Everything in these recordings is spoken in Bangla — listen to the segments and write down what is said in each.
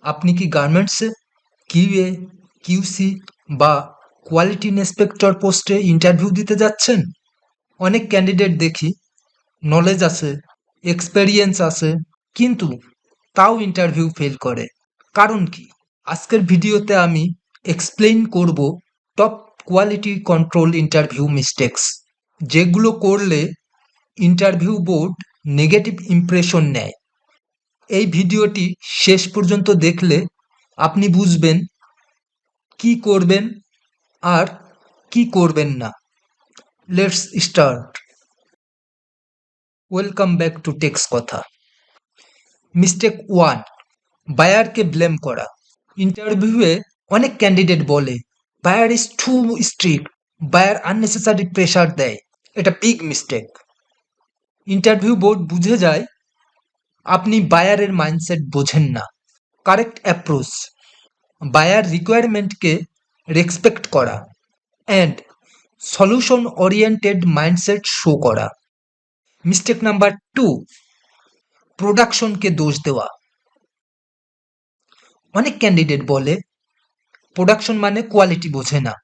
আপনি কি গার্মেন্টসে কিউএ, কিউসি বা কোয়ালিটি ইন্সপেক্টর পোস্টে ইন্টারভিউ দিতে যাচ্ছেন? অনেক ক্যান্ডিডেট দেখি নলেজ আছে, এক্সপেরিয়েন্স আছে, কিন্তু তাও ইন্টারভিউ ফেল করে। কারণ কি? আজকের ভিডিওতে আমি এক্সপ্লেইন করব top quality control interview mistakes, যেগুলো করলে ইন্টারভিউ বোর্ড নেগেটিভ ইমপ্রেশন নেয়। এই ভিডিওটি শেষ পর্যন্ত দেখলে আপনি বুঝবেন কি করবেন আর কি করবেন না। Let's start. Welcome back to টেক্স কথা। মিস্টেক 1, বায়ারকে ব্লেম করা। ইন্টারভিউয়ে অনেক ক্যান্ডিডেট বলে buyer is too strict, buyer unnecessary pressure দেয়। এটা বিগ মিস্টেক। ইন্টারভিউ বোর্ড বুঝে যায় আপনি বায়ারের মাইন্ডসেট বোঝেন না। কারেক্ট অ্যাপ্রোচ: বায়ার রিকোয়ারমেন্টকে রেসপেক্ট করা and solution oriented mindset show করা। মিস্টেক নাম্বার 2, প্রোডাকশনকে দোষ দেওয়া। অনেক ক্যান্ডিডেট বলে প্রোডাকশন মানে কোয়ালিটি বোঝে না।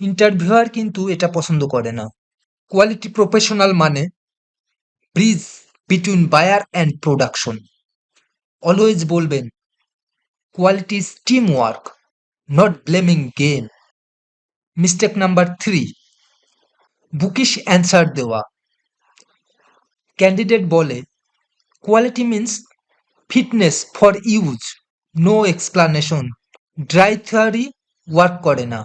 ইন্টারভিউয়ার কিন্তু এটা পছন্দ করে না। কোয়ালিটি প্রফেশনাল মানে bridge between buyer and production. Always বলবেন quality is team work, not blaming game. Mistake number 3, bookish answer দেওয়া। ক্যান্ডিডেট বলে quality means fitness for use, no explanation. Dry theory work করে না।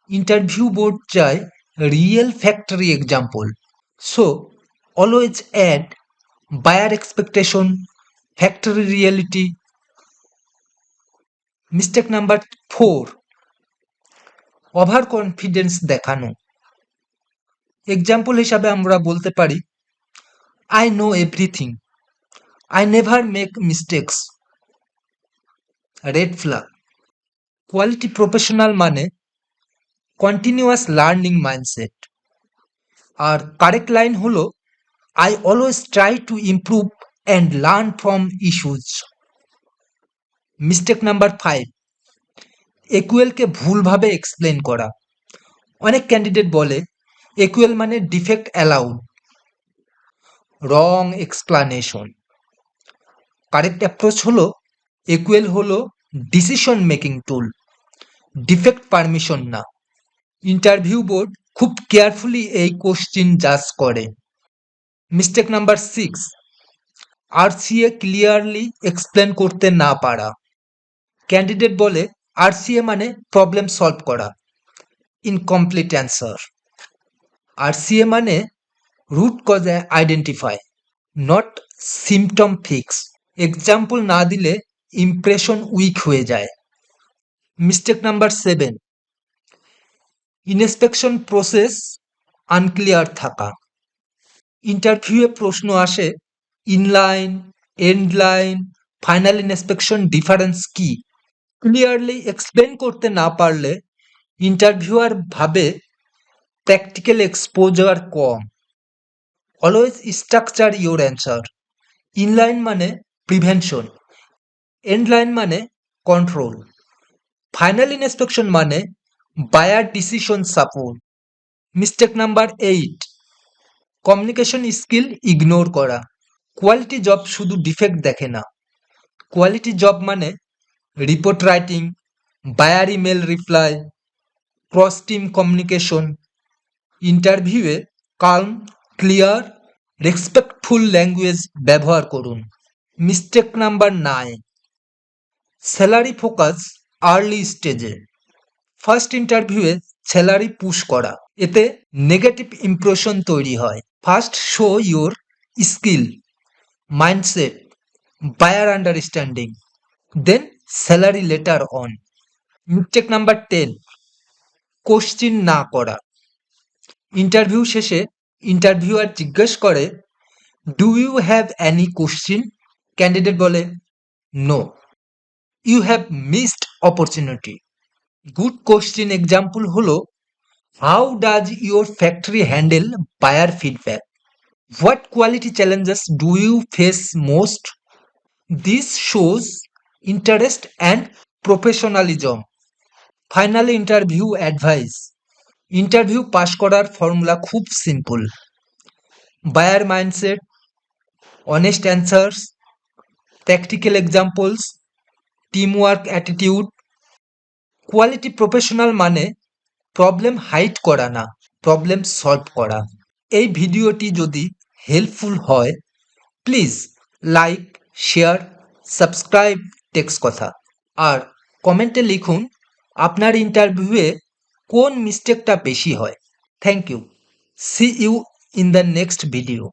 ইন্টারভিউ বোর্ড চায় real factory example, so always add buyer expectation, factory reality. Mistake number 4, over confidence দেখানো। এক্সাম্পল হিসাবে আমরা বলতে পারি I know everything, I never make mistakes. Red flag. Quality professional মানে কন্টিনিউয়াস লার্নিং মাইন্ডসেট। আর কারেক্ট লাইন হলো I always try to improve and learn from issues. Mistake number 5, একুএলকে ভুলভাবে এক্সপ্লেন করা। অনেক ক্যান্ডিডেট বলে একুএল মানে ডিফেক্ট অ্যালাউড, রং এক্সপ্লানেশন। কারেক্ট অ্যাপ্রোচ হলো একুএল হলো ডিসিশন মেকিং টুল, ডিফেক্ট পারমিশন না। ইন্টারভিউ বোর্ড খুব কেয়ারফুলি এই কোশ্চিন জাজ করে। Mistake number 6, RCA clearly explain করতে না পারা। ক্যান্ডিডেট বলে আরসিএ মানে প্রবলেম সলভ করা, ইনকমপ্লিট অ্যান্সার। আরসিএ মানে root cause identify, not symptom fix. Example না দিলে ইমপ্রেশন উইক হয়ে যায়। Mistake number 7, inspection process unclear থাকা। ইন্টারভিউয়ে প্রশ্ন আসে inline, end line, final inspection difference কি। ক্লিয়ারলি এক্সপ্লেন করতে না পারলে ইন্টারভিউয়ার ভাবে প্র্যাকটিক্যাল এক্সপোজার কম। Always structure your answer. Inline মানে প্রিভেনশন, এন্ড লাইন মানে কন্ট্রোল, ফাইনাল ইন্সপেকশন মানে buyer decision support. Mistake number 8, communication skill ignore করা। কোয়ালিটি জব শুধু ডিফেক্ট দেখে না। কোয়ালিটি জব মানে report writing, buyer email reply, cross team communication. ইন্টারভিউয়ে কাল্ম, ক্লিয়ার, রেসপেক্টফুল ল্যাঙ্গুয়েজ ব্যবহার করুন। Mistake number 9, salary focus early স্টেজে। ফার্স্ট ইন্টারভিউয়ে স্যালারি পুশ করা, এতে নেগেটিভ ইমপ্রেশন তৈরি হয়। First show your skill, mindset, buyer understanding, then salary later on. Mistake number 10, question না করা। ইন্টারভিউ শেষে ইন্টারভিউয়ার জিজ্ঞেস করে do you have any question. Candidate বলে no, you have missed opportunity. Good question example হলো how does your factory handle buyer feedback, what quality challenges do you face most. This shows interest and professionalism. Final interview advice. Interview pass করার ফর্মুলা খুব simple: buyer mindset, honest answers, practical examples, teamwork attitude. Quality professional মানে প্রবলেম হাইড করা না, প্রবলেম সলভ করা। এই ভিডিওটি যদি হেল্পফুল হয় প্লিজ লাইক, শেয়ার, সাবস্ক্রাইব টেক্স কথা। আর কমেন্টে লিখুন আপনার ইন্টারভিউয়ে কোন মিস্টেকটা বেশি হয়। Thank you. See you in the next video.